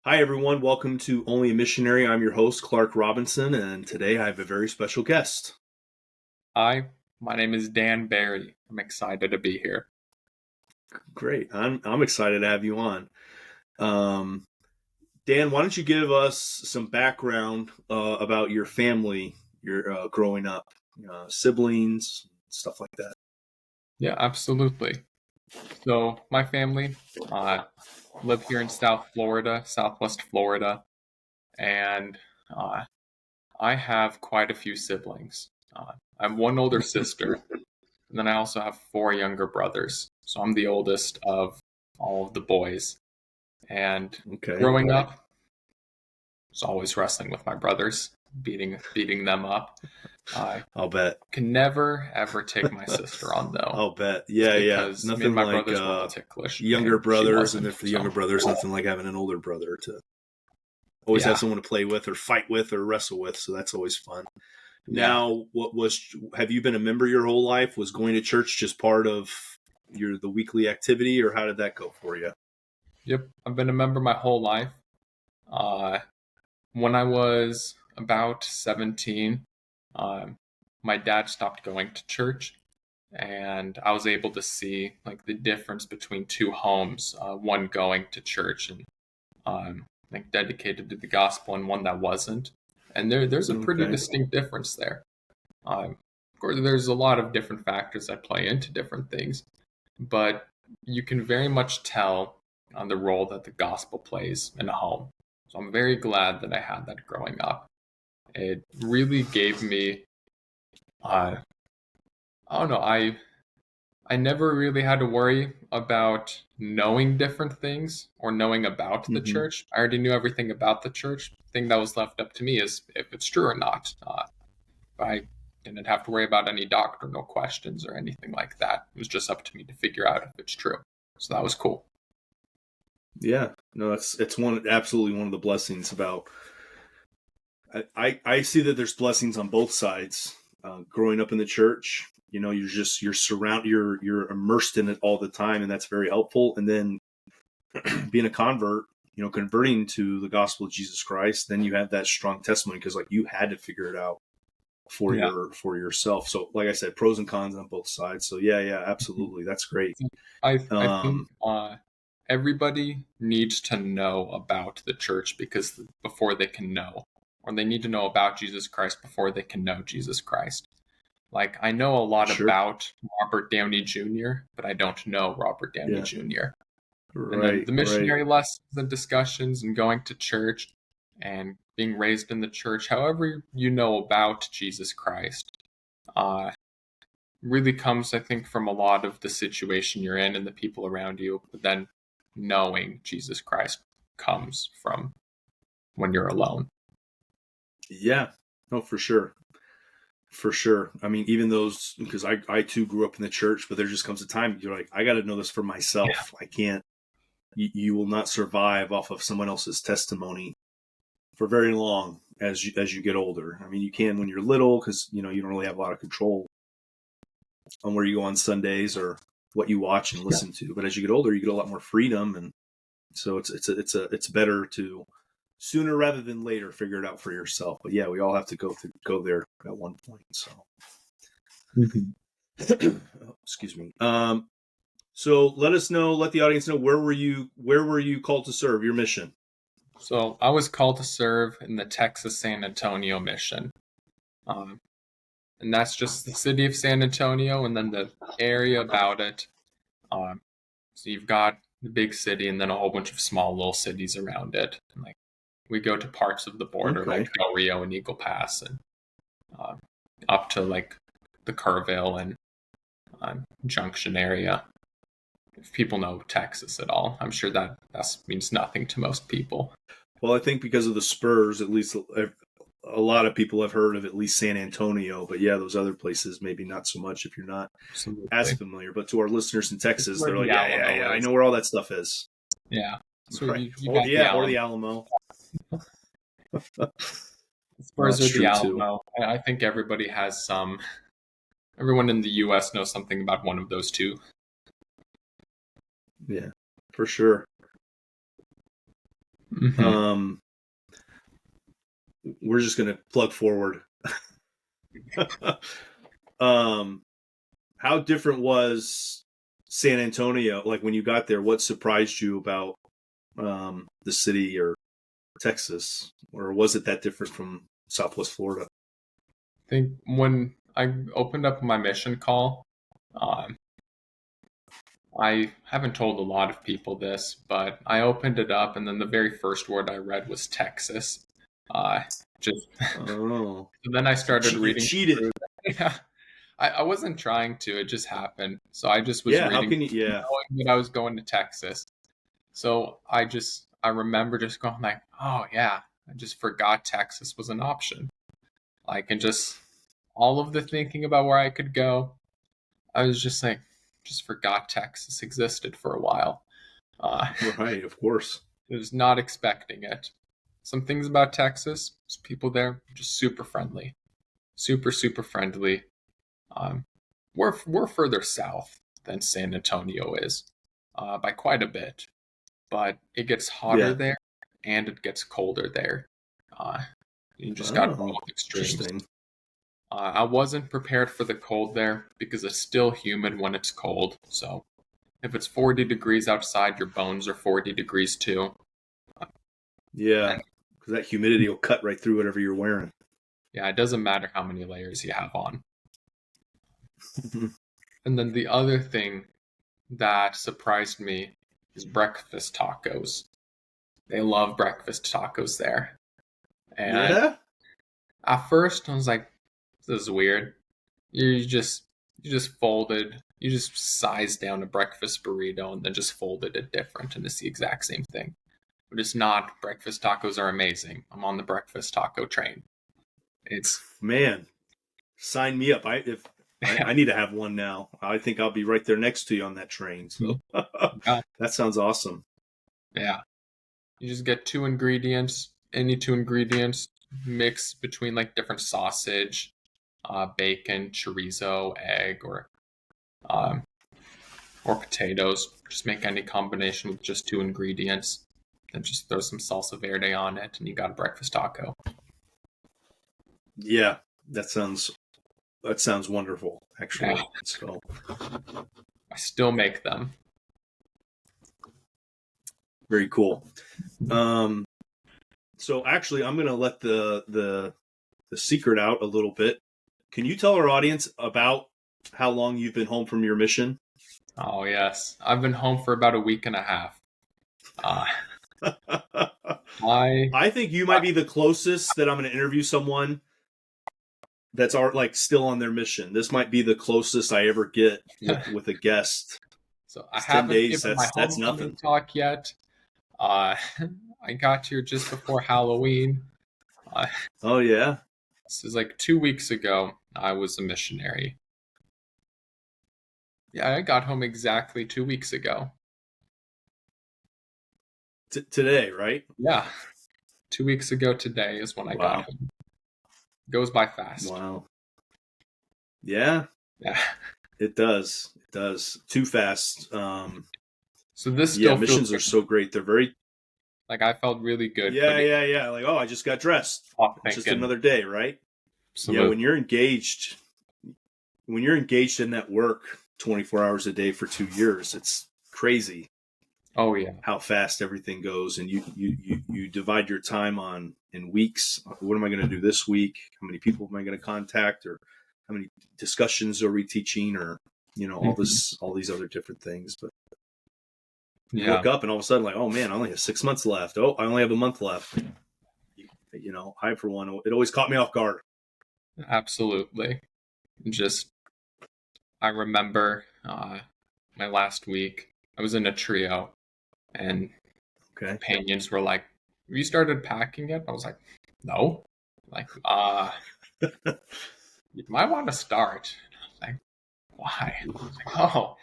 Hi, everyone. Welcome to Only a Missionary. I'm your host, Clark Robinson, and today I have a very special guest. Hi, my name is Dan Barry. I'm excited to be here. Great. I'm excited to have you on. Um, Dan, why don't you give us some background about your family, your growing up, siblings, stuff like that. Yeah, absolutely. So, my family live here in South Florida, Southwest Florida, and uh, I have quite a few siblings. I have one older sister, and then I also have four younger brothers. So, I'm the oldest of all of the boys. And Okay. growing up, I was always wrestling with my brothers, beating them up. I I'll bet. can never ever take my sister on though, I'll bet. Yeah. because me and Nothing my like brothers were a little ticklish younger and she brothers, and then wasn't. for the younger So brothers, nothing like having an older brother to always have yeah, someone to play with or fight with or wrestle with. So that's always fun. yeah, Now, have you been a member your whole life? Was going to church just part of the weekly activity, or how did that go for you? yep. I've been a member my whole life. Uh, when I was about 17, um, my dad stopped going to church, and I was able to see like the difference between two homes, one going to church and like dedicated to the gospel, and one that wasn't. And there's a pretty Okay. distinct difference there. Of course, there's a lot of different factors that play into different things, but you can very much tell on the role that the gospel plays in a home. So I'm very glad that I had that growing up. It really gave me, uh, I don't know, I never really had to worry about knowing different things or knowing about the Mm-hmm. church. I already knew everything about the church. The thing that was left up to me is if it's true or not. I didn't have to worry about any doctrinal questions or anything like that. It was just up to me to figure out if it's true. So that was cool. Yeah. No, it's absolutely one of the blessings about. I see that there's blessings on both sides. Growing up in the church, you're immersed in it all the time, and that's very helpful. And then being a convert, converting to the gospel of Jesus Christ, then you have that strong testimony because like you had to figure it out Yeah. for yourself. So like I said, pros and cons on both sides. So yeah, absolutely. That's great. I think Um, everybody needs to know about the church because before they can know, or they need to know about Jesus Christ before they can know Jesus Christ. Like I know a lot sure. about Robert Downey Jr., but I don't know Robert Downey Yeah. Jr. And then Right. the Right. missionary lessons and discussions and going to church and being raised in the church, however you know about Jesus Christ, uh, really comes, I think, from a lot of the situation you're in and the people around you. But then knowing Jesus Christ comes from when you're alone. Yeah. No, for sure. For sure. I mean, even those, because I too grew up in the church, but there just comes a time you're like, I got to know this for Yeah. myself. I can't, you will not survive off of someone else's testimony for very long as you get older. I mean, you can when you're little because, you don't really have a lot of control on where you go on Sundays or what you watch and Yeah. listen to. But as you get older, you get a lot more freedom. And so it's better to sooner rather than later figure it out for yourself. But yeah, we all have to go there at one point. So. Excuse me. So let the audience know where were you called to serve your mission? So I was called to serve in the Texas San Antonio mission. Um, and that's just the city of San Antonio and then the area about it. Um, so you've got the big city and then a whole bunch of small little cities around it. And like we go to parts of the border Okay. like Del Rio and Eagle Pass and uh, up to like the Kerrville and Junction area. If people know Texas at all, I'm sure that means nothing to most people. Well, I think because of the Spurs, at least a lot of people have heard of at least San Antonio, but yeah, those other places maybe not so much if you're not as Absolutely. familiar. But to our listeners in It's Texas, where they're like, the yeah, Alamo I is. know where all that stuff is. Yeah. So Right. you Or got the yeah, or the Alamo. Alamo. The Well, Spurs that's are the true too. Alamo. I think everybody has some. Everyone in the U.S. knows something about one of those two. Yeah, for sure. Um, we're just going to plug forward. How different was San Antonio? Like when you got there, what surprised you about the city or Texas, or was it that different from Southwest Florida? I think when I opened up my mission call, um, I haven't told a lot of people this, but I opened it up, and then the very first word I read was Texas. Uh, just Oh, so then I started you reading cheated. through. Yeah, I wasn't trying to; it just happened. So I just was Yeah, how reading, can you? Yeah, knowing that I was going to Texas. So I remember just going like, oh yeah, I just forgot Texas was an option. Like, and just all of the thinking about where I could go, I was just like, just forgot Texas existed for a while. Uh, right, of course. I was not expecting it. Some things about Texas, people there just super friendly, super friendly. Um, we're further south than San Antonio is, by quite a bit, but it gets hotter Yeah. there and it gets colder there. Uh, you just got Oh, both extremes. interesting. I wasn't prepared for the cold there because it's still humid when it's cold. So if it's 40 degrees outside, your bones are 40 degrees too. Yeah, And because that humidity will cut right through whatever you're wearing. yeah, it doesn't matter how many layers you have on. And then the other thing that surprised me is breakfast tacos. They love breakfast tacos there. And Yeah. at first I was like, this is weird. You just sized down a breakfast burrito and then just folded it different and it's the exact same thing. But it's not. Breakfast tacos are amazing. I'm on the breakfast taco train. It's Man, sign me up. I need to have one now. I think I'll be right there next to you on that train. So yeah, that sounds awesome. yeah. You just get two ingredients, any two ingredients, mix between like different sausage, bacon, chorizo, egg, um, or potatoes. Just make any combination with just two ingredients. Then just throw some salsa verde on it, and you got a breakfast taco. Yeah, that sounds wonderful. Actually, Yeah, so I still make them. very cool. So actually, I'm gonna let the secret out a little bit. Can you tell our audience about how long you've been home from your mission? Oh yes, I've been home for about a week and a half. Uh, I I think you might be the closest that I'm going to interview someone that's like still on their mission. This might be the closest I ever get with a guest. so I It's 10 haven't days. given my That's homecoming nothing. talk yet. Uh, I got here just before Halloween. Uh, Oh yeah. this is like 2 weeks ago. I was a missionary. Yeah, I got home exactly 2 weeks ago. Today, right? Yeah, 2 weeks ago today is when I got Wow. home. Goes by fast. Wow. Yeah, Yeah. it does. It does. Too fast. So this Yeah, still feels missions are so great. They're very. like I felt really good Yeah, putting yeah, yeah. Like, oh, I just got dressed. off It's just thinking. another day, right? Yeah, Absolutely. when you're engaged in that work 24 hours a day for 2 years, it's crazy Oh yeah. how fast everything goes, and you divide your time on in weeks. What am I going to do this week? How many people am I going to contact, or how many discussions are we teaching, or all these other different things. But you Yeah. look up and all of a sudden, like, oh man, I only have 6 months left. Oh, I only have a month left. I, for one, it always caught me off guard. Absolutely. Just I remember my last week. I was in a trio, and Okay. companions were like, "Have you started packing yet?" I was like, "No." Like, you might want to start. Like, why? Like, oh, all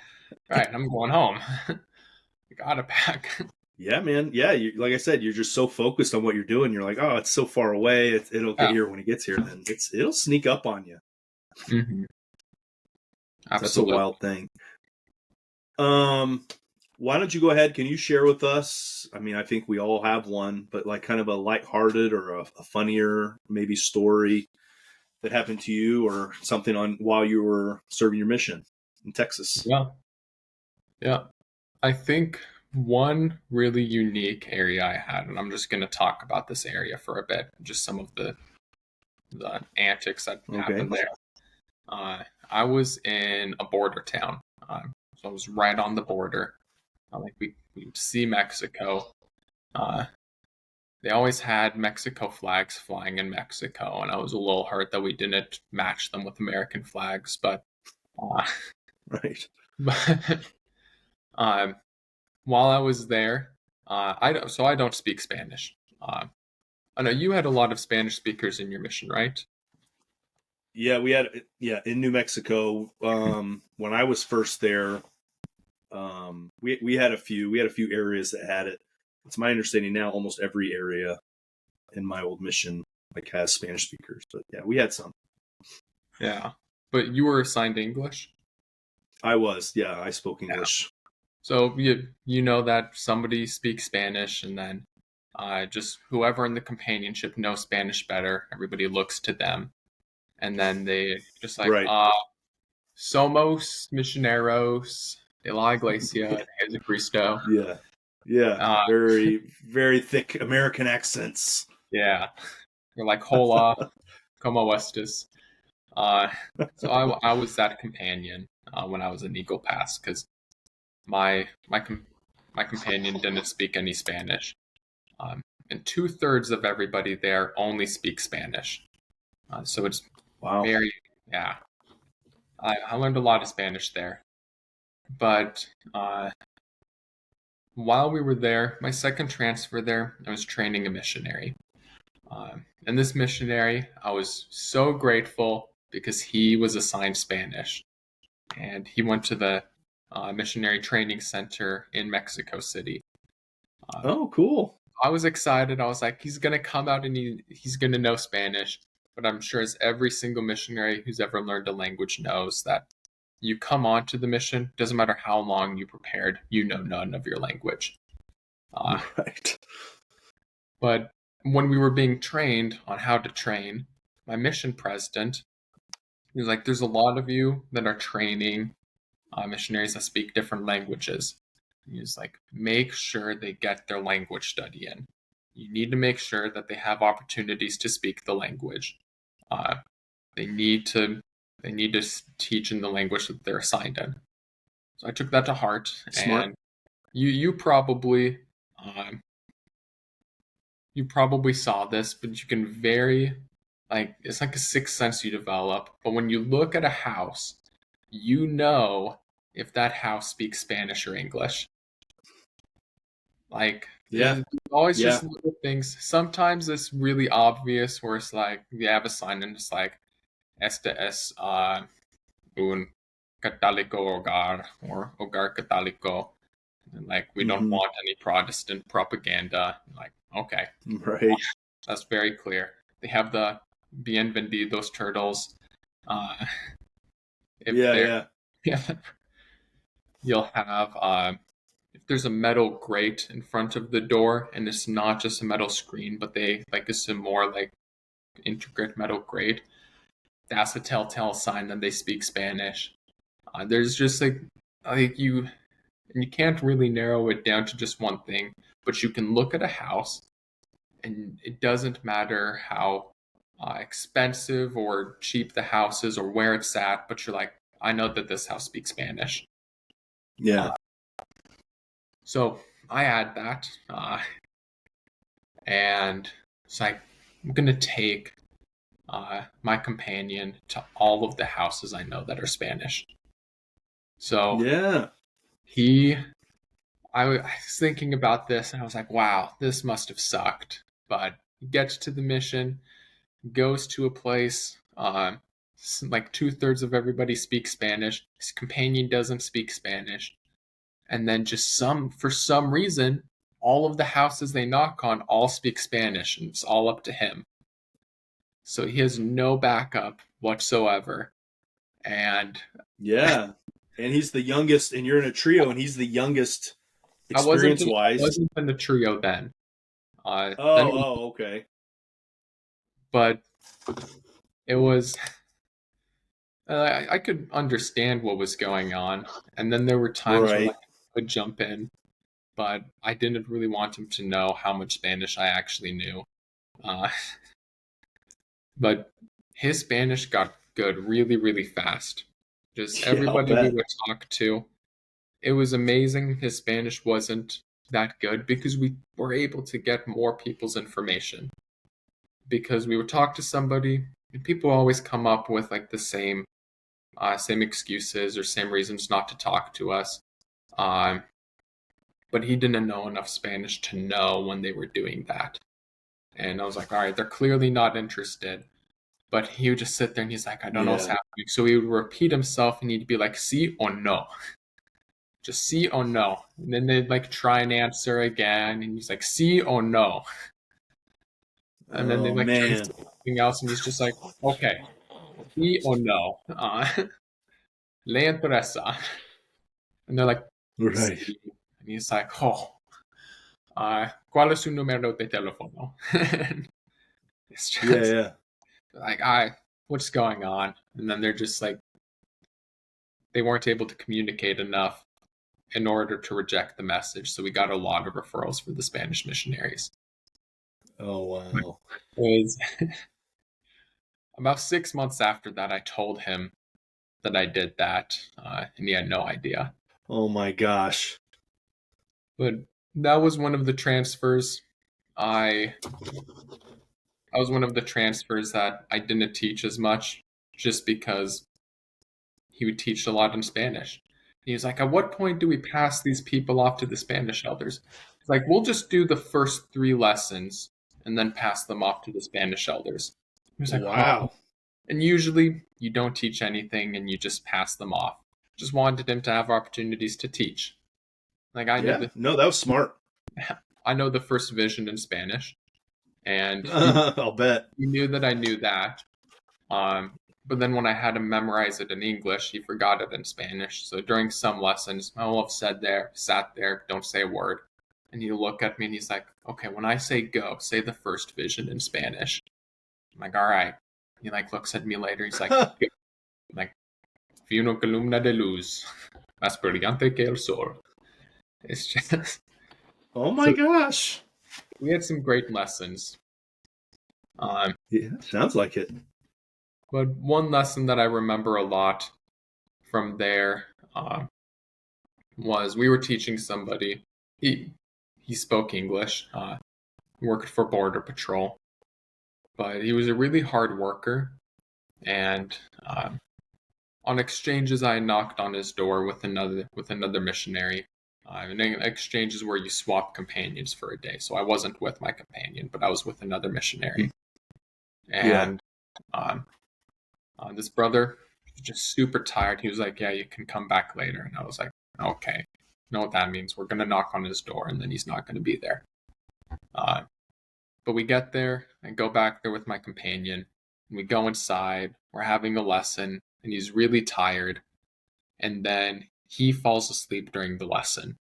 right, I'm going home. I gotta pack. Yeah, man. Yeah, like I said, you're just so focused on what you're doing. You're like, oh, it's so far away. It'll get Yeah. here when it gets here. Then it'll sneak up on you. Mm-hmm. That's a Absolutely. wild thing. Um, why don't you go ahead? Can you share with us? I mean, I think we all have one, but like kind of a lighthearted or a funnier maybe story that happened to you or something on while you were serving your mission in Texas. Yeah. Yeah. I think one really unique area I had, and I'm just going to talk about this area for a bit, just some of the antics that Okay. happened there. I was in a border town, so I was right on the border. Like we would see Mexico. They always had Mexico flags flying in Mexico, and I was a little hurt that we didn't match them with American flags. But, Right. but while I was there, I don't speak Spanish. I know you had a lot of Spanish speakers in your mission, right? Yeah, we had in New Mexico. When I was first there, we had a few areas that had it. It's my understanding now almost every area in my old mission like has Spanish speakers. But yeah, we had some. Yeah, but you were assigned English. I spoke English. So you know that somebody speaks Spanish, and then just whoever in the companionship knows Spanish better, everybody looks to them, and then they just like, Right. Somos misioneros de la Iglesia de Jesucristo. Yeah. Very, very thick American accents. Yeah, they're like, hola, como estas. So I was that companion when I was in Eagle Pass because my companion didn't speak any Spanish, and 2/3 of everybody there only speak Spanish. So it's Wow. very I learned a lot of Spanish there, but while we were there, my second transfer there, I was training a missionary. And this missionary, I was so grateful because he was assigned Spanish. And he went to the missionary training center in Mexico City. Oh, cool. I was excited. I was like, he's going to come out and he's going to know Spanish. But I'm sure as every single missionary who's ever learned a language knows that you come onto the mission, doesn't matter how long you prepared, you know none of your language. Right. But when we were being trained on how to train, my mission president, he was like, there's a lot of you that are training missionaries that speak different languages. He was like, make sure they get their language study in. You need to make sure that they have opportunities to speak the language. They need to teach in the language that they're assigned in. So I took that to heart. Smart. And you probably saw this, but you can it's like a sixth sense you develop. But when you look at a house, you know if that house speaks Spanish or English. Like, Yeah. Always just little things. Sometimes it's really obvious where it's like, you have a sign and it's like, este es un católico hogar or hogar católico. And like, we don't want any Protestant propaganda. Like, okay. Right. That's very clear. They have the bienvenidos turtles. Yeah. You'll have if there's a metal grate in front of the door and it's not just a metal screen, but they like it's a more like intricate metal grate, that's a telltale sign that they speak Spanish. There's just like you can't really narrow it down to just one thing, but you can look at a house and it doesn't matter how expensive or cheap the house is or where it's at, but you're like, I know that this house speaks Spanish. Yeah. So I add that, and it's like, I'm going to take my companion to all of the houses I know that are Spanish. So yeah, I was thinking about this and I was like, wow, this must have sucked. But he gets to the mission, goes to a place, like 2/3 of everybody speaks Spanish. His companion doesn't speak Spanish. And then just for some reason, all of the houses they knock on all speak Spanish, and it's all up to him. So he has no backup whatsoever. And yeah, and he's the youngest, and you're in a trio, and he's the youngest Experience wise. I wasn't in the trio then. Then, Okay. but it was. I could understand what was going on, and then there were times where Right. like I would jump in, but I didn't really want him to know how much Spanish I actually knew. Uh, but his Spanish got good really, really fast. Just Yeah, I'll everybody we bet. would talk to, it was amazing. His Spanish wasn't that good because we were able to get more people's information. Because we would talk to somebody, and people always come up with like the same excuses or same reasons not to talk to us. Um, but he didn't know enough Spanish to know when they were doing that. And I was like, all right, they're clearly not interested. But he would just sit there and he's like, I don't know what's Yeah. happening. So he would repeat himself and he'd be like, sí or no. Just sí or no. And then they'd like try and answer again. And he's like, sí or no. And then they'd Oh like try and man. say something else. And he's just like, okay, sí or no. Le interesa. And they're like, Right. sí. And he's like, oh, ¿cuál es su número de teléfono? It's Yeah, just yeah. like, what's going on? And then they're just like, they weren't able to communicate enough in order to reject the message. So we got a lot of referrals for the Spanish missionaries. Oh wow. It was about 6 months after that, I told him that I did that, and he had no idea. Oh my gosh. But that was one of the transfers. I was one of the transfers that I didn't teach as much, just because he would teach a lot in Spanish. He was like, "At what point do we pass these people off to the Spanish elders?" He's like, "We'll just do the first 3 lessons and then pass them off to the Spanish elders." He was like, "Huh?" Wow. And usually you don't teach anything and you just pass them off. Just wanted him to have opportunities to teach. Like Yeah. No, that was smart. I know the first vision in Spanish, and I'll bet. he knew that I knew that. But then when I had him memorize it in English, he forgot it in Spanish. So during some lessons, I will have sat there, don't say a word. And he'll look at me and he's like, okay, when I say go, say the first vision in Spanish. I'm like, all right. He like looks at me later. He's like, "Go." I'm like, vi una columna de luz, más brillante que el sol. It's just, Oh my so gosh. we had some great lessons. Yeah, sounds like it. But one lesson that I remember a lot from there was we were teaching somebody. He spoke English, worked for Border Patrol, but he was a really hard worker. And on exchanges, I knocked on his door with another missionary. And exchanges where you swap companions for a day. So I wasn't with my companion, but I was with another missionary. And this brother was just super tired. He was like, "Yeah, you can come back later." And I was like, "Okay, you know what that means? We're gonna knock on his door, and then he's not gonna be there." But we get there and go back there with my companion. And we go inside. We're having a lesson, and he's really tired. And then he falls asleep during the lesson.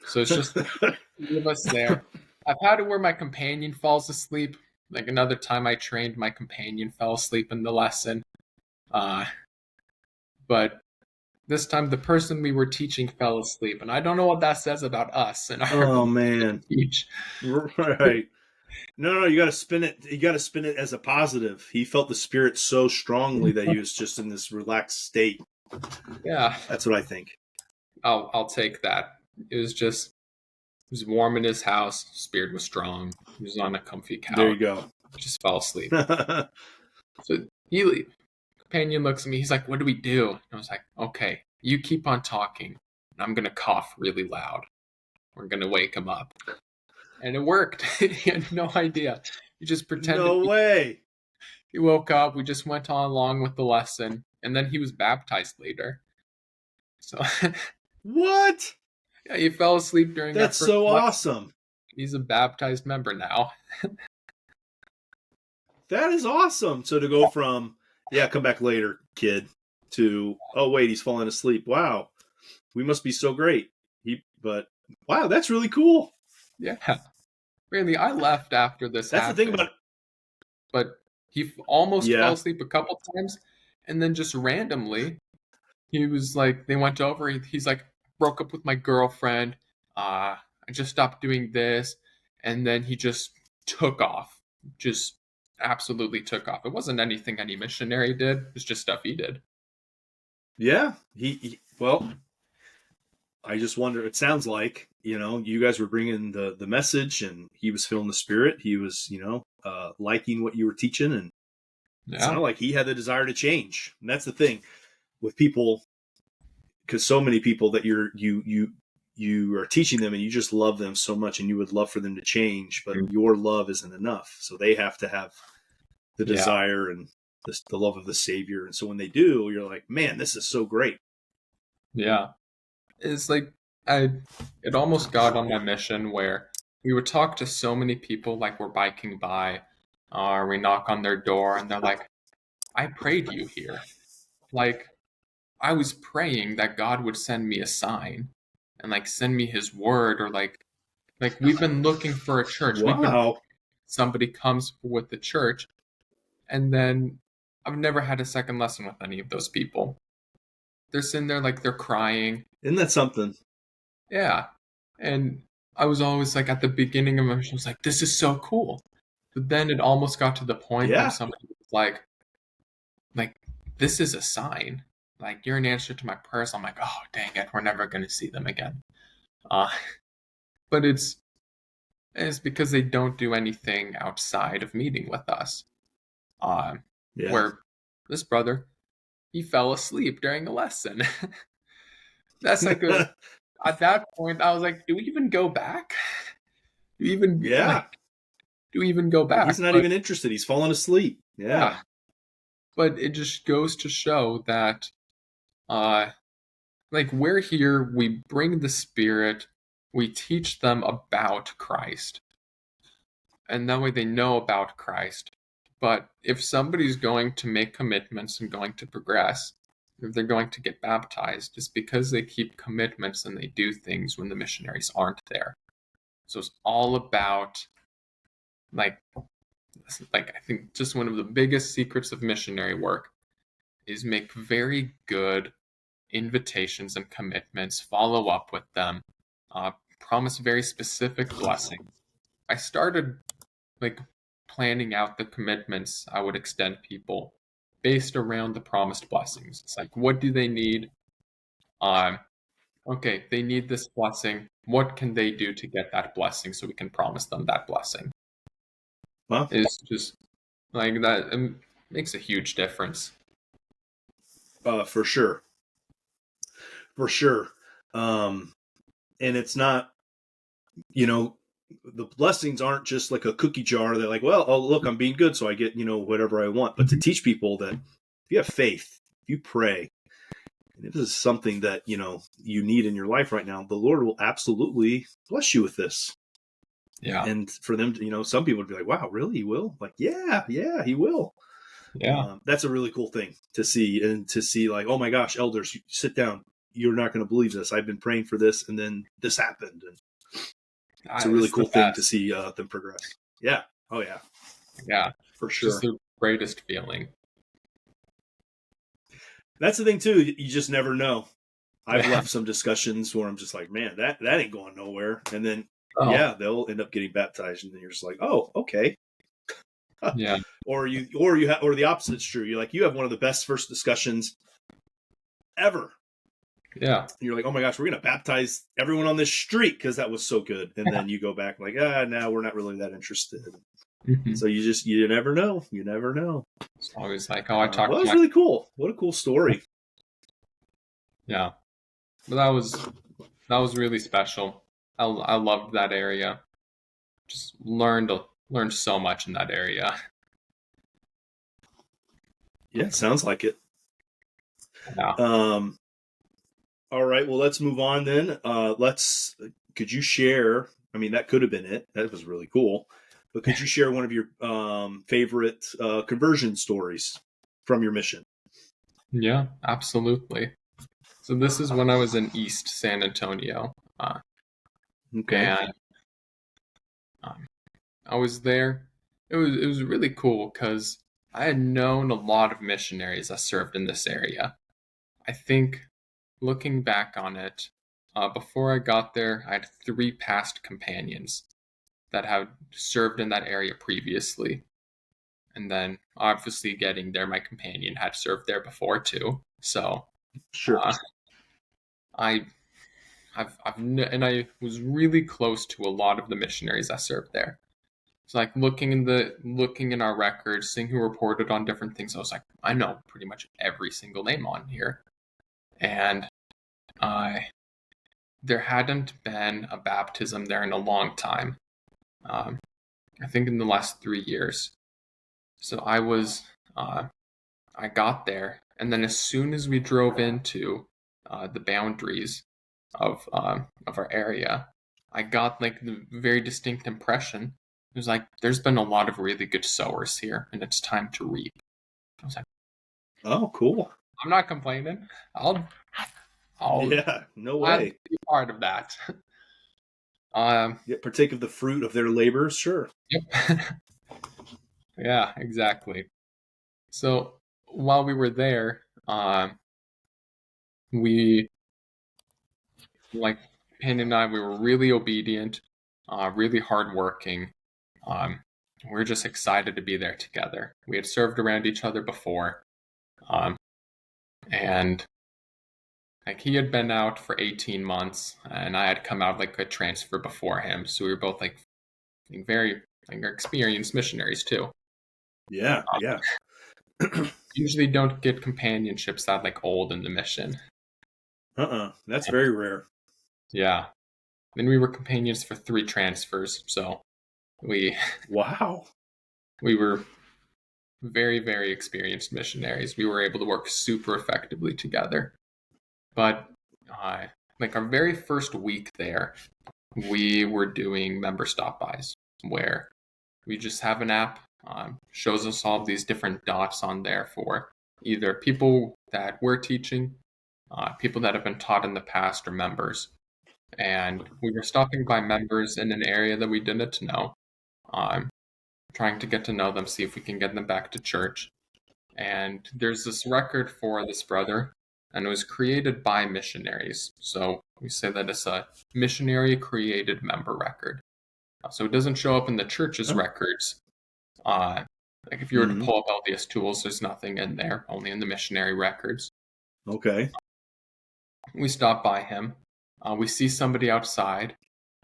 So it's just three of us there. I've had it where my companion falls asleep. Like another time I trained, my companion fell asleep in the lesson. But this time the person we were teaching fell asleep. And I don't know what that says about us and our Oh ability man. to teach. Right. No, you got to spin it. You got to spin it as a positive. He felt the spirit so strongly that he was just in this relaxed state. Yeah, That's what I think. I'll take that. It was warm in his house. Spirit was strong. He was on a comfy couch. There you go. Just fell asleep. So companion looks at me. He's like, "What do we do?" And I was like, "Okay, you keep on talking, and I'm gonna cough really loud. We're gonna wake him up." And it worked. He had no idea. He just pretended. No way. He woke up. We just went on along with the lesson, and then he was baptized later. So What? yeah, he fell asleep during. That's so awesome. He's a baptized member now. That is awesome. So to go from, yeah, come back later, kid, to, oh, wait, he's falling asleep. Wow. We must be so great. But wow, that's really cool. Yeah. Really, I left after this That's the thing happened, about but he almost fell yeah, asleep a couple times, and then just randomly, he was like, they went over. He's like, broke up with my girlfriend. I just stopped doing this, and then he just took off. Just absolutely took off. It wasn't anything any missionary did. It was just stuff he did. yeah. Well, I just wonder. It sounds like you guys were bringing the message, and he was feeling the spirit. He was liking what you were teaching, and it Yeah, sounded like he had the desire to change. And that's the thing with people, because so many people that you are teaching them, and you just love them so much, and you would love for them to change, but your love isn't enough. So they have to have the yeah, desire and the love of the Savior. And so when they do, you're like, man, this is so great. yeah. It's like it almost got on my mission where we would talk to so many people like we're biking by, or we knock on their door and they're like, I prayed you here. Like, I was praying that God would send me a sign and like send me his word, or like we've been looking for a church. We've been Wow. somebody comes with the church, and then I've never had a second lesson with any of those people. They're sitting there like they're crying. Isn't that something? Yeah. And I was always like at the beginning of my mission, I was like, this is so cool. But then it almost got to the point where Yeah. somebody was like, this is a sign. Like, you're an answer to my prayers. I'm like, oh, dang it, we're never going to see them again. Uh, but it's because they don't do anything outside of meeting with us. Uh, Yeah. where this brother, he fell asleep during a lesson. That's like at that point, I was like, do we even go back? Do we even Yeah. go He's back? not But even interested. He's falling asleep. yeah, Yeah. but it just goes to show that, uh, like we're here, we bring the Spirit, we teach them about Christ, and that way they know about Christ. But if somebody's going to make commitments and going to progress, if they're going to get baptized, it's because they keep commitments and they do things when the missionaries aren't there. So it's all about like I think just one of the biggest secrets of missionary work is make very good invitations and commitments, follow up with them, promise very specific blessings. I started like planning out the commitments I would extend people based around the promised blessings. It's like, what do they need? Um, okay, they need this blessing. What can they do to get that blessing so we can promise them that blessing? Well, It's just like that. It makes a huge difference. for sure. For sure. And it's not, the blessings aren't just like a cookie jar. They're like, well, oh, look, I'm being good, so I get, whatever I want. But to teach people that if you have faith, if you pray, and if this is something that, you need in your life right now, the Lord will absolutely bless you with this. Yeah. And for them to, some people would be like, wow, really? He will? Like, yeah, he will. Yeah. That's a really cool thing to see, and to see like, oh my gosh, elders, sit down. You're not going to believe this. I've been praying for this, and then this happened. And it's a really It's the cool thing to best. see them progress. Yeah. Oh yeah, Yeah. for It's just sure. the greatest feeling. That's the thing too. You just never know. I've left some discussions where I'm just like, man, that ain't going nowhere. And then Oh, they'll end up getting baptized, and then you're just like, oh, okay. yeah. or the opposite's true. You're like, you have one of the best first discussions ever. Yeah. And you're like, oh my gosh, we're gonna baptize everyone on this street because that was so good. And then you go back like, now we're not really that interested. Mm-hmm. So you never know. You never know. It's always like, oh, I Well, talked that to was my really cool. What a cool story. yeah. But that was really special. I loved that area. Just learned so much in that area. Yeah, sounds like it. Yeah. All right. Well, let's move on then. Could you share? I mean, that could have been it. That was really cool. But could you share one of your favorite conversion stories from your mission? Yeah, absolutely. So this is when I was in East San Antonio. Okay. and um, I was there. It was really cool because I had known a lot of missionaries that served in this area. I think looking back on it, before I got there, I had 3 past companions that had served in that area previously. And then obviously getting there, my companion had served there before too. So Sure. uh, I and I was really close to a lot of the missionaries that served there. It's like looking in our records, seeing who reported on different things. I was like, I know pretty much every single name on here, and I there hadn't been a baptism there in a long time. Um, I think in the last 3 years. So I got there, and then as soon as we drove into the boundaries of our area, I got like the very distinct impression. It was like there's been a lot of really good sowers here, and it's time to reap. I was like, Oh, cool. I'm not complaining. I'll Yeah. No I'd way. be part of that. Um, Yeah. Partake of the fruit of their labors. Sure. yep. Yeah, exactly. So while we were there, we like Payne and I, we were really obedient, really hardworking. Um, we were just excited to be there together. We had served around each other before, um, and like he had been out for 18 months, and I had come out like a transfer before him. So we were both like very like experienced missionaries too. Yeah. Yeah. Usually don't get companionships that like old in the mission. That's very rare. Yeah. Then we were companions for 3 transfers, so we Wow. we were very, very experienced missionaries. We were able to work super effectively together. But like our very first week there, we were doing member stop bys where we just have an app, shows us all these different dots on there for either people that we're teaching, people that have been taught in the past, or members. And we were stopping by members in an area that we didn't know, um, trying to get to know them, see if we can get them back to church. And there's this record for this brother, and it was created by missionaries. So we say that it's a missionary created member record. So it doesn't show up in the church's Huh? records. Like if you were to Hmm. pull up LDS tools, there's nothing in there, only in the missionary records. Okay. We stop by him. We see somebody outside.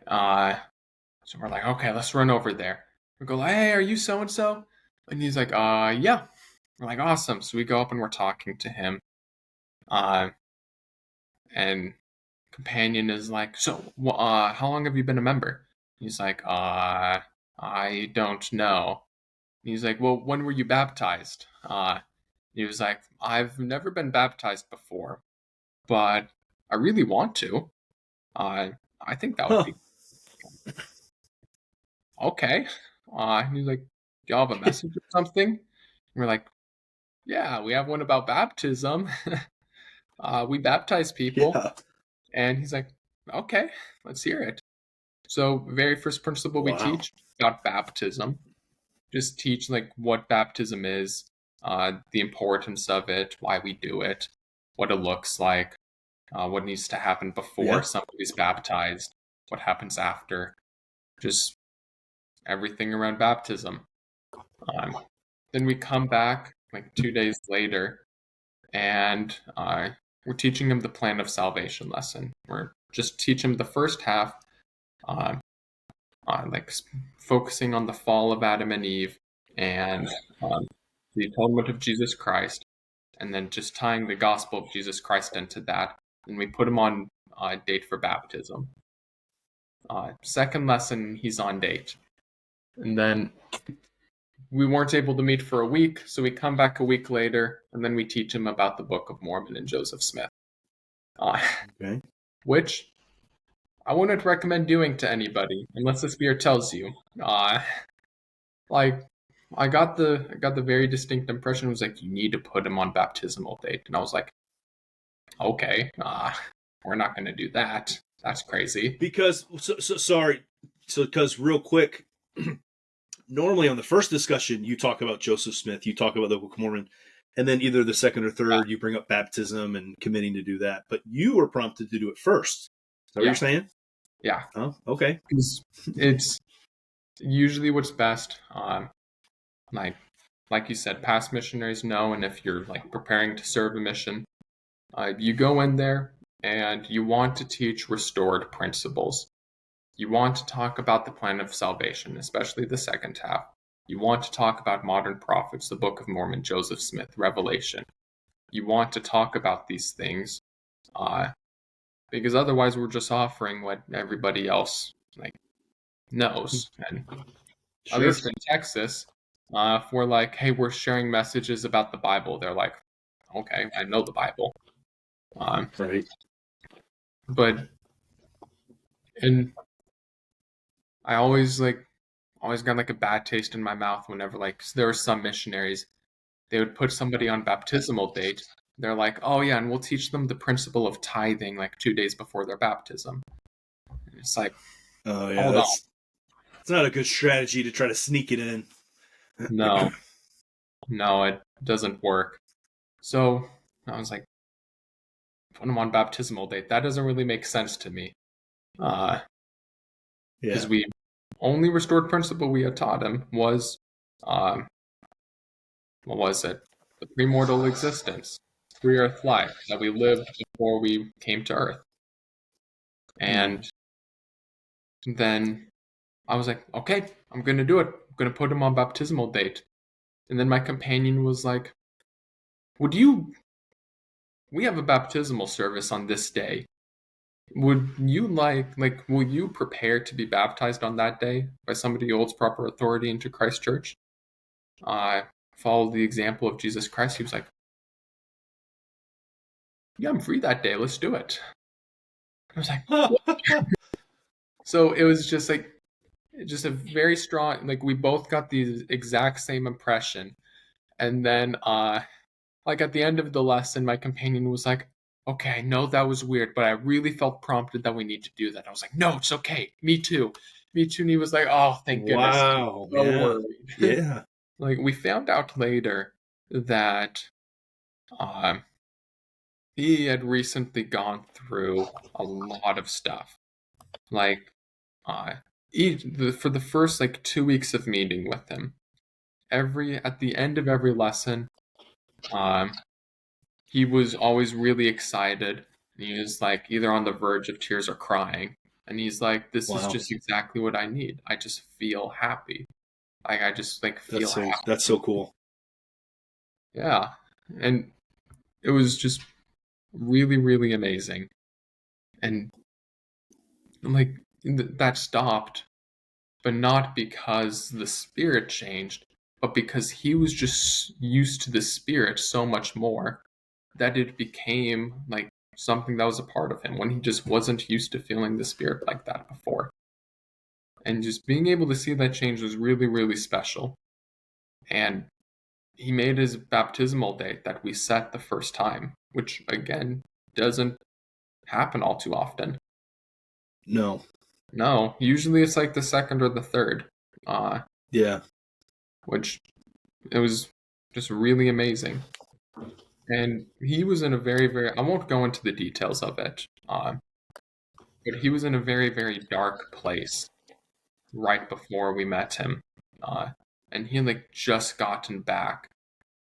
So we're like, okay, let's run over there. We go, hey, are you so and so? And he's like, yeah. We're like, awesome. So we go up and we're talking to him. And companion is like, so, how long have you been a member? He's like, I don't know. He's like, well, when were you baptized? He was like, I've never been baptized before, but I really want to. I think that would Huh. be okay. He's like, do y'all have a message or something? And we're like, yeah, we have one about baptism. We baptize people. Yeah. And he's like, okay, let's hear it. So, very first principle we Wow. teach about baptism. Just teach like what baptism is, the importance of it, why we do it, what it looks like, what needs to happen before Yeah. somebody's baptized, what happens after, just everything around baptism. Then we come back like 2 days later, and we're teaching him the plan of salvation lesson. We're just teach him the first half, uh, like focusing on the fall of Adam and Eve and um, the atonement of Jesus Christ, and then just tying the gospel of Jesus Christ into that. And we put him on date for baptism. Second lesson, he's on date. And then we weren't able to meet for a week, so we come back a week later, and then we teach him about the Book of Mormon and Joseph Smith, Okay. which I wouldn't recommend doing to anybody unless the Spirit tells you. Like I got the very distinct impression it was like you need to put him on baptismal date, and I was like, okay, we're not going to do that. That's crazy. Because sorry, so because real quick, normally on the first discussion you talk about Joseph Smith, you talk about the Book of Mormon, and then either the second or third you bring up baptism and committing to do that. But you were prompted to do it first. Is that what Yeah. you're saying? Yeah. Oh, okay. It's usually what's best. Like you said, past missionaries know, and if you're like preparing to serve a mission, you go in there and you want to teach restored principles. You want to talk about the plan of salvation, especially the second half. You want to talk about modern prophets, the Book of Mormon, Joseph Smith, Revelation. You want to talk about these things, because otherwise we're just offering what everybody else like knows. And at Sure. least in Texas, if we're like, hey, we're sharing messages about the Bible, they're like, okay, I know the Bible. Right. But and I always got like a bad taste in my mouth whenever like there were some missionaries, they would put somebody on baptismal date. They're like, oh yeah, and we'll teach them the principle of tithing like 2 days before their baptism. And it's like, Oh yeah, hold on. it's not a good strategy to try to sneak it in. No, it doesn't work. So I was like, put him on baptismal date. That doesn't really make sense to me. Because we only restored principle we had taught him was, what was it? The premortal existence, pre-earth life that we lived before we came to Earth. And then I was like, okay, I'm going to do it. I'm going to put him on baptismal date. And then my companion was like, we have a baptismal service on this day. Would you will you prepare to be baptized on that day by somebody who holds proper authority into Christ Church? Follow the example of Jesus Christ. He was like, yeah, I'm free that day. Let's do it. I was like, what? So it was just like, just a very strong, like we both got the exact same impression. And then, like at the end of the lesson, my companion was like, okay, I know that was weird, but I really felt prompted that we need to do that. I was like, no, it's okay. Me too. And he was like, oh, thank goodness. Wow. So worried. Yeah. Like we found out later that he had recently gone through a lot of stuff. Like for the first like 2 weeks of meeting with him, at the end of every lesson, he was always really excited. He was like either on the verge of tears or crying. And he's like, this is just exactly what I need. I just feel happy. Like I just like feel happy. That's so cool. Yeah. And it was just really, really amazing. And like that stopped, but not because the spirit changed, but because he was just used to the spirit so much more that it became like something that was a part of him when he just wasn't used to feeling the spirit like that before. And just being able to see that change was really, really special. And he made his baptismal date that we set the first time, which again doesn't happen all too often. No, usually it's like the second or the third. Yeah. Which it was just really amazing. And he was in a very, very, I won't go into the details of it, but he was in a very, very dark place right before we met him. And he had like just gotten back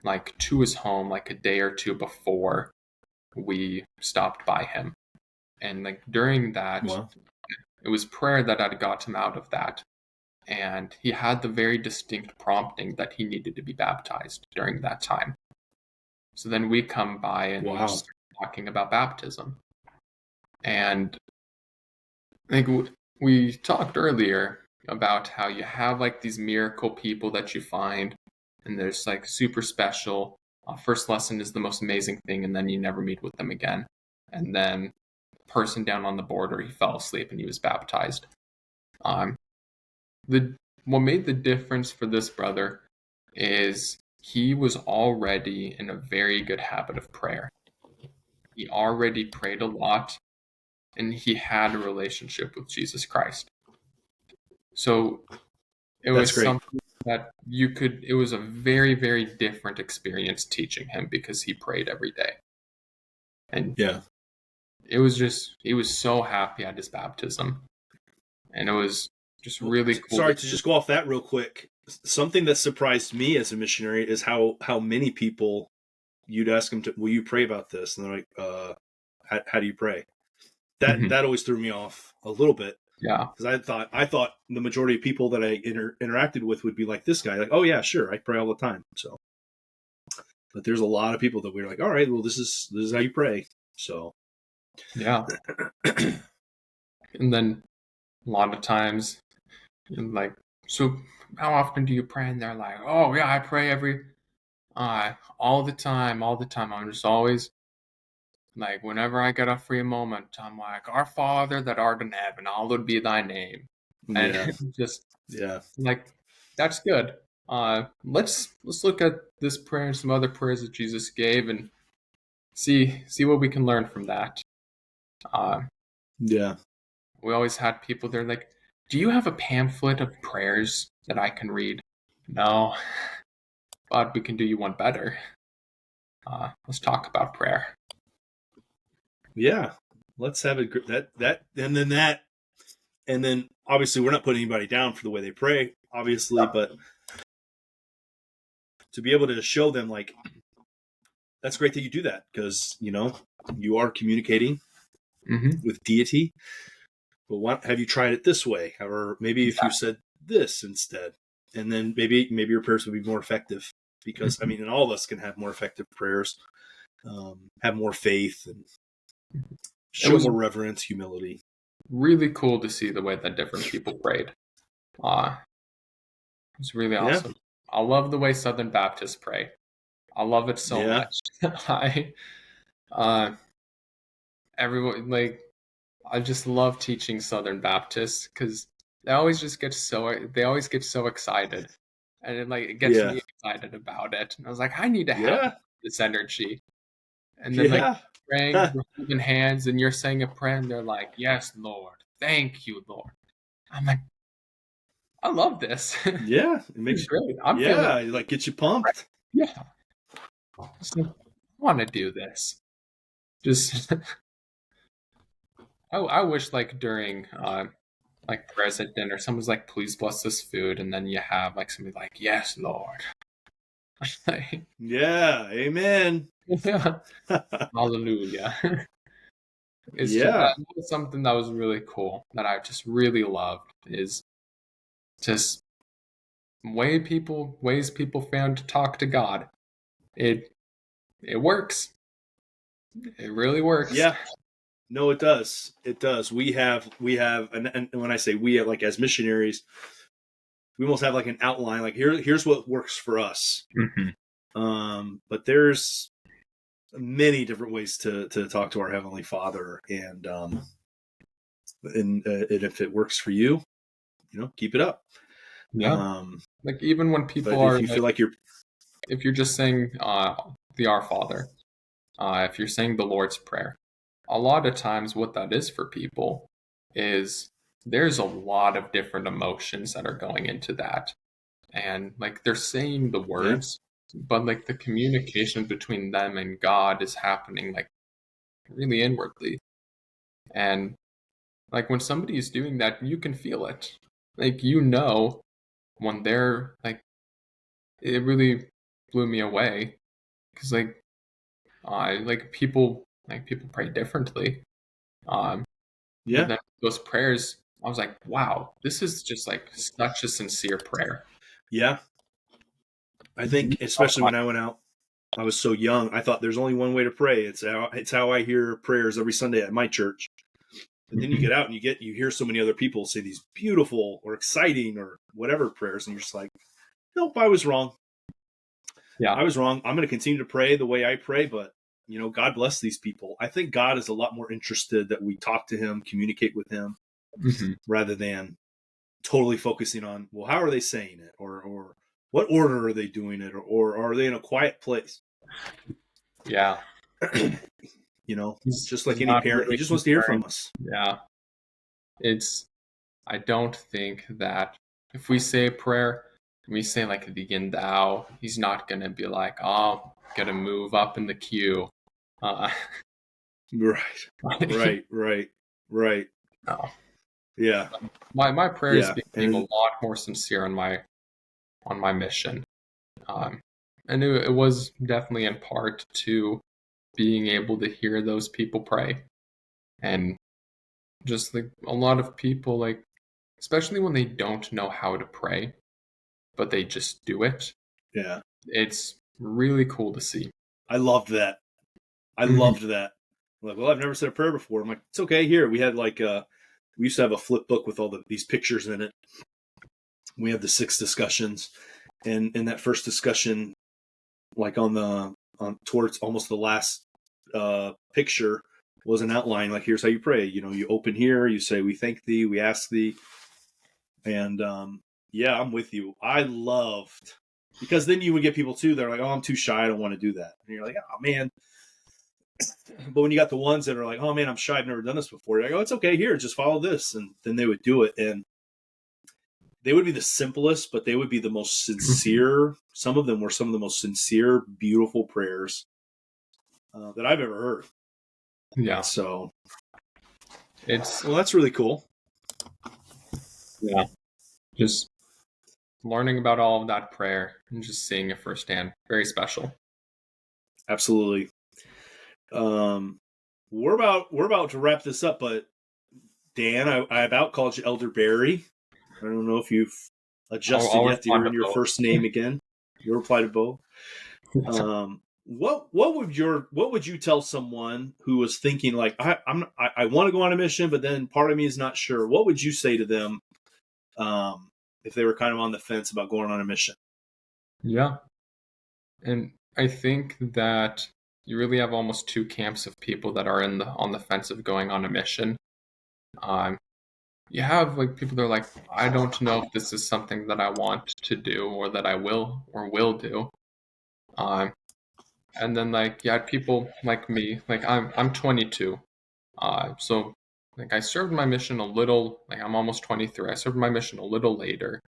like to his home like a day or two before we stopped by him. And like during that, it was prayer that had got him out of that. And he had the very distinct prompting that he needed to be baptized during that time. So then we come by and we start talking about baptism. And I think we talked earlier about how you have like these miracle people that you find, and there's like super special. First lesson is the most amazing thing, and then you never meet with them again. And then person down on the border, he fell asleep and he was baptized. What made the difference for this brother is he was already in a very good habit of prayer. He already prayed a lot, and he had a relationship with Jesus Christ. So it That's was great. something that it was a very, very different experience teaching him because he prayed every day. And Yeah. it was just, he was so happy at his baptism. And it was just really cool. Sorry to just go off that real quick. Something that surprised me as a missionary is how many people you'd ask them to, will you pray about this? And they're like, how do you pray? That always threw me off a little bit. Yeah. Because I thought the majority of people that I interacted with would be like this guy, like, oh yeah, sure, I pray all the time. So, but there's a lot of people that we're like, all right, well, this is how you pray. So, yeah. And then a lot of times, like, so how often do you pray? And they're like, oh yeah, I pray all the time. I'm just always like, whenever I get a free moment, I'm like, Our Father that art in heaven, hallowed be thy name. And just like, that's good. Let's look at this prayer and some other prayers that Jesus gave and see what we can learn from that. We always had people there like, do you have a pamphlet of prayers that I can read? No, but we can do you one better. Let's talk about prayer. Yeah, let's have that, and then obviously we're not putting anybody down for the way they pray, obviously, but to be able to show them, like, that's great that you do that, because you are communicating with deity. But have you tried it this way, or maybe if you said this instead, and then maybe your prayers would be more effective, because I mean, and all of us can have more effective prayers, have more faith, and show more reverence, humility. Really cool to see the way that different people prayed. It's really awesome. I love the way Southern Baptists pray. I love it so much. Everyone, like, I just love teaching Southern Baptists because they always get so excited, and it gets me excited about it. And I was like, I need to have this energy. And then praying, we're holding hands, and you're saying a prayer, and they're like, "Yes, Lord, thank you, Lord." I'm like, I love this. Yeah, it makes great. Feeling, like, gets you pumped. Yeah, so, I want to do this. Just, I wish, like, during like prayers at dinner, someone's like, "Please bless this food," and then you have like somebody like, "Yes, Lord." Yeah, amen. Yeah. Hallelujah. It's just something that was really cool that I just really loved, is just ways people found to talk to God. It works. It really works. Yeah. No, it does. It does. We have, and when I say we, like, as missionaries, we almost have like an outline, like, here's what works for us. But there's many different ways to talk to our Heavenly Father, and if it works for you, keep it up. Yeah. Like, even when people are, if you feel like if you're just saying the Our Father, if you're saying the Lord's Prayer, a lot of times what that is for people is there's a lot of different emotions that are going into that. And like, they're saying the words, but like the communication between them and God is happening like really inwardly. And like, when somebody is doing that, you can feel it. Like, when they're like, it really blew me away, because people pray differently. Then those prayers, I was like, wow, this is just like such a sincere prayer. Yeah. I think, especially when I went out, I was so young, I thought there's only one way to pray. It's how I hear prayers every Sunday at my church. And then you get out and you hear so many other people say these beautiful or exciting or whatever prayers, and you're just like, nope, I was wrong. Yeah, I was wrong. I'm going to continue to pray the way I pray, but God bless these people. I think God is a lot more interested that we talk to Him, communicate with Him, rather than totally focusing on, well, how are they saying it, or what order are they doing it, or are they in a quiet place? Yeah. just like he's any not parent, he really just wants to hear concerned. from us. Yeah, I don't think that if we say a prayer, we say like the yin thou, he's not gonna be like, oh, gotta move up in the queue. Uh, Right. no. Yeah. My prayers Yeah. became a And lot more sincere on my mission. And it was definitely in part to being able to hear those people pray. And just like a lot of people, like, especially when they don't know how to pray, but they just do it, yeah, it's really cool to see. I loved that. I Mhm. loved that. I'm like, well, I've never said a prayer before. I'm like, it's okay. Here, we had like we used to have a flip book with all these pictures in it. We had the 6 discussions, and in that first discussion, like on towards almost the last picture was an outline. Like, here's how you pray. You open here, you say, we thank thee, we ask thee, and yeah, I'm with you. I loved, because then you would get people too. They're like, oh, I'm too shy. I don't want to do that. And you're like, oh man. But when you got the ones that are like, oh man, I'm shy. I've never done this before. You're like, oh, it's okay. Here, just follow this. And then they would do it. And they would be the simplest, but they would be the most sincere. Some of them were some of the most sincere, beautiful prayers that I've ever heard. Yeah, So, it's well, that's really cool. yeah, just learning about all of that prayer and just seeing it firsthand, very special. Absolutely. We're about to wrap this up, but Dan, I about called you Elder Barry. I don't know if you've adjusted I'll yet to respond to hearing your both. first name again. Your reply to both. What would you tell someone who was thinking like I want to go on a mission, but then part of me is not sure? What would you say to them if they were kind of on the fence about going on a mission? Yeah, and I think that you really have almost two camps of people that are on the fence of going on a mission. Um, you have like people that are like, I don't know if this is something that I want to do or that I will do. Um, and then like you had people like me, like I'm 22. So like I served my mission a little, like I'm almost 23. I served my mission a little later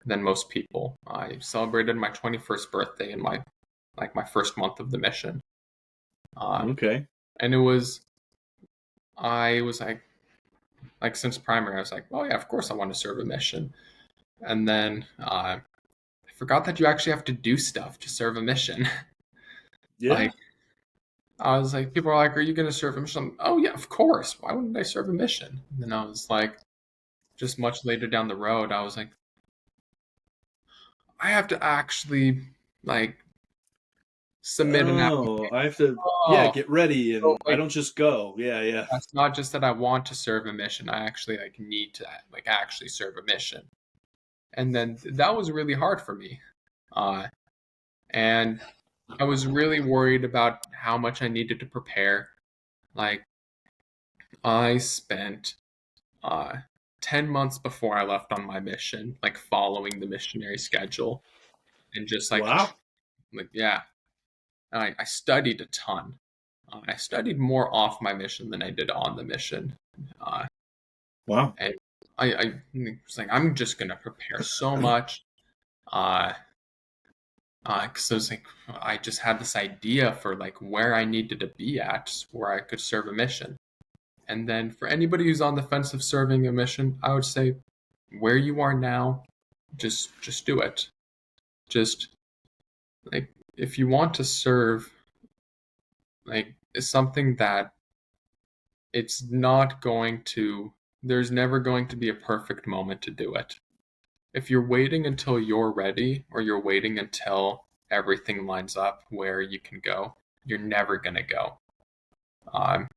than most people. I celebrated my 21st birthday in my first month of the mission. Okay. And I was like since primary, I was like, oh yeah, of course I want to serve a mission. And then I forgot that you actually have to do stuff to serve a mission. Yeah. Like I was like, people are like, are you going to serve a mission? Oh yeah, of course. Why wouldn't I serve a mission? And then I was like, just much later down the road, I was like, I have to actually like submit an Oh, I have to, yeah, oh, get ready, so and I like don't just go. Yeah. it's not just that I want to serve a mission. I actually like need to like actually serve a mission. And then that was really hard for me. And I was really worried about how much I needed to prepare. Like I spent uh 10 months before I left on my mission, like following the missionary schedule and just Wow. like yeah, I studied a ton. I studied more off my mission than I did on the mission. Uh, Wow. and I was like, I'm just gonna prepare so much. Uh, because I was like, I just had this idea for like where I needed to be at, where I could serve a mission. And then for anybody who's on the fence of serving a mission, I would say, where you are now, just do it. Just like if you want to serve, like it's something that it's not going to. There's never going to be a perfect moment to do it. If you're waiting until you're ready or you're waiting until everything lines up where you can go, you're never going to go. Um,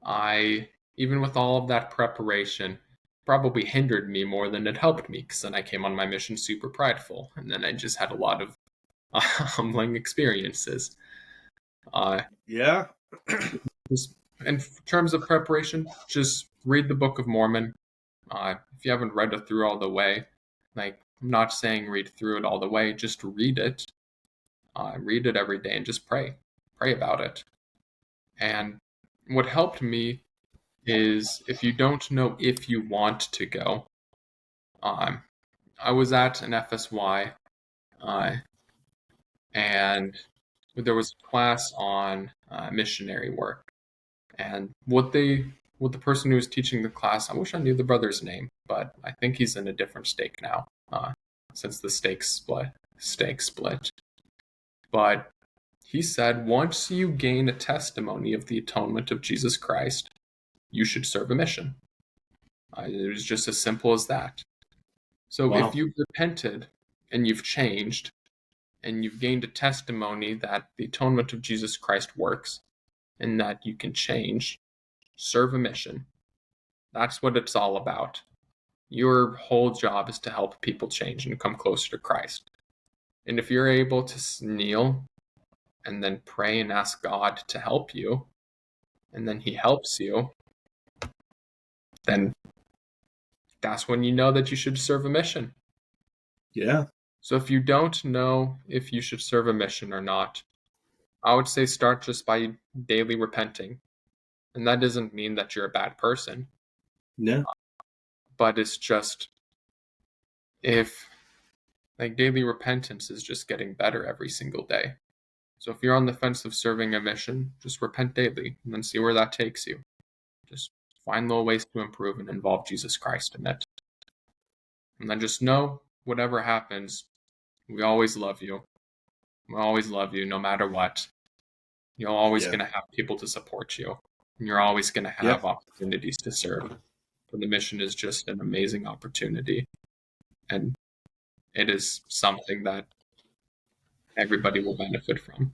I, even with all of that preparation, probably hindered me more than it helped me because then I came on my mission super prideful and then I just had a lot of humbling experiences. Uh, Yeah. just, in terms of preparation, just read the Book of Mormon. If you haven't read it through all the way, like I'm not saying read through it all the way, just read it. Read it every day and just pray about it. And what helped me is if you don't know if you want to go, I was at an FSY, uh, and there was a class on missionary work. And what the person who was teaching the class, I wish I knew the brother's name, but I think he's in a different stake now, since the stake split. But he said, once you gain a testimony of the atonement of Jesus Christ, you should serve a mission. It was just as simple as that. So Wow. if you've repented and you've changed and you've gained a testimony that the atonement of Jesus Christ works and that you can change, serve a mission. That's what it's all about. Your whole job is to help people change and come closer to Christ. And if you're able to kneel and then pray and ask God to help you, and then He helps you, then that's when you know that you should serve a mission. Yeah. So if you don't know if you should serve a mission or not, I would say start just by daily repenting. And that doesn't mean that you're a bad person, Yeah. but it's just if like daily repentance is just getting better every single day. So if you're on the fence of serving a mission, just repent daily and then see where that takes you. Just find little ways to improve and involve Jesus Christ in it. And then just know whatever happens, we always love you. We always love you no matter what. You're always Yeah. going to have people to support you. And you're always going to have opportunities to serve. But the mission is just an amazing opportunity. And it is something that everybody will benefit from.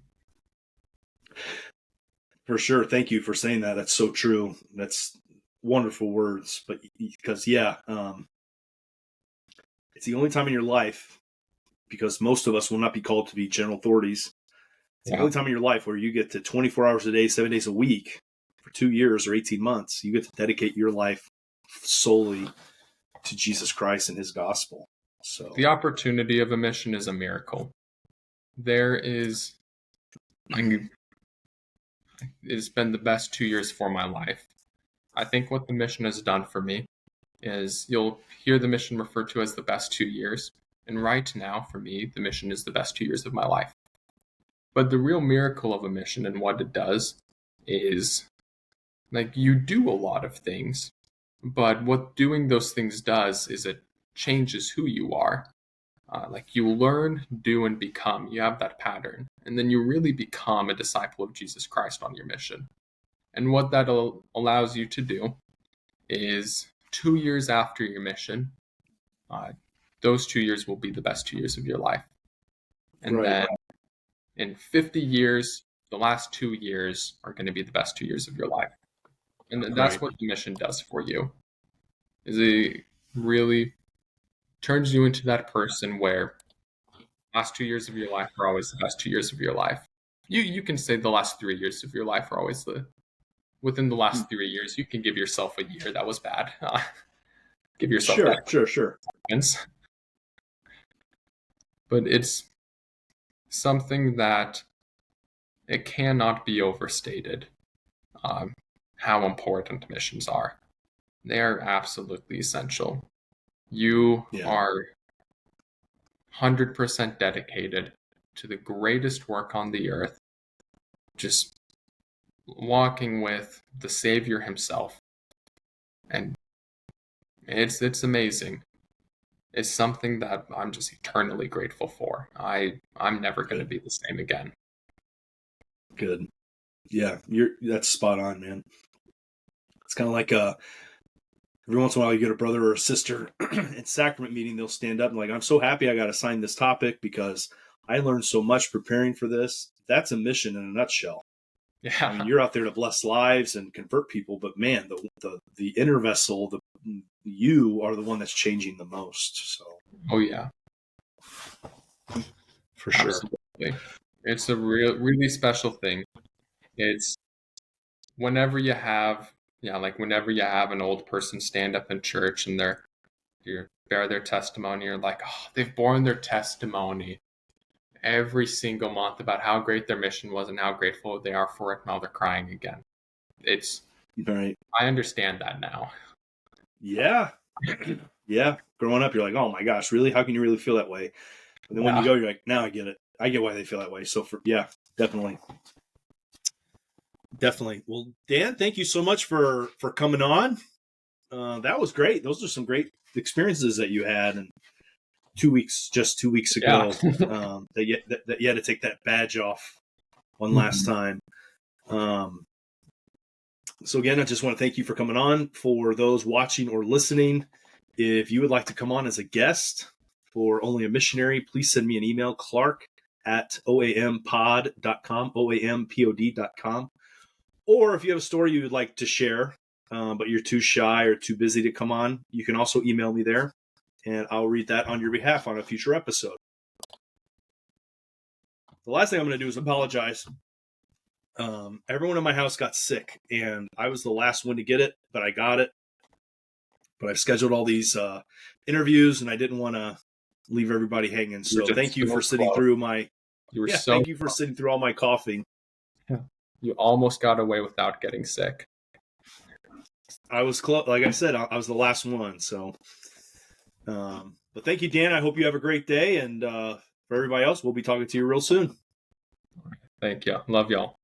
For sure. Thank you for saying that. That's so true. That's wonderful words. But because, it's the only time in your life, because most of us will not be called to be general authorities. It's the only time in your life where you get to 24 hours a day, 7 days a week for 2 years or 18 months. You get to dedicate your life solely to Jesus Christ and His gospel. So the opportunity of a mission is a miracle. It's been the best 2 years for my life. I think what the mission has done for me is you'll hear the mission referred to as the best 2 years. And right now, for me, the mission is the best 2 years of my life. But the real miracle of a mission and what it does is like you do a lot of things, but what doing those things does is it changes who you are. Like you learn, do, and become. You have that pattern. And then you really become a disciple of Jesus Christ on your mission. And what that allows you to do is 2 years after your mission, those 2 years will be the best 2 years of your life. And then in 50 years, the last 2 years are going to be the best 2 years of your life. And that's what the mission does for you. Is it really turns you into that person where last 2 years of your life are always the best 2 years of your life. You can say the last 3 years of your life are always within the last 3 years, you can give yourself a year that was bad. Give yourself that. Sure. But it's something that it cannot be overstated how important missions are. They are absolutely essential. You are 100% dedicated to the greatest work on the earth, just walking with the Savior Himself. And it's amazing. It's something that I'm just eternally grateful for. I'm never going to be the same again. Good. Yeah, that's spot on, man. It's kind of like every once in a while you get a brother or a sister in sacrament meeting, they'll stand up and like, I'm so happy I got assigned this topic because I learned so much preparing for this. That's a mission in a nutshell. Yeah. I mean, you're out there to bless lives and convert people, but man, the inner vessel, you are the one that's changing the most. So. Oh yeah. For sure. Absolutely. It's a really special thing. It's whenever you have an old person stand up in church and you bear their testimony, you're like, oh, they've borne their testimony. every single month about how great their mission was and how grateful they are for it. Now they're crying again. It's Right. I understand that now. Yeah. Yeah. Growing up, you're like, oh my gosh, really? How can you really feel that way? And then when you go, you're like, now I get it. I get why they feel that way. So definitely. Definitely. Well, Dan, thank you so much for coming on. That was great. Those are some great experiences that you had, and 2 weeks ago, that you had to take that badge off one last time. So again, I just want to thank you for coming on. For those watching or listening, if you would like to come on as a guest for Only a Missionary, please send me an email, clark@oampod.com, oampod.com. Or if you have a story you would like to share, but you're too shy or too busy to come on, you can also email me there, and I'll read that on your behalf on a future episode. The last thing I'm going to do is apologize. Everyone in my house got sick, and I was the last one to get it, but I got it. But I've scheduled all these interviews, and I didn't want to leave everybody hanging. So thank you for sitting through my. Thank you for sitting through all my coughing. Yeah. You almost got away without getting sick. I was close. Like I said, I was the last one. So, but thank you, Dan. I hope you have a great day. And for everybody else, we'll be talking to you real soon. Thank you. Love y'all.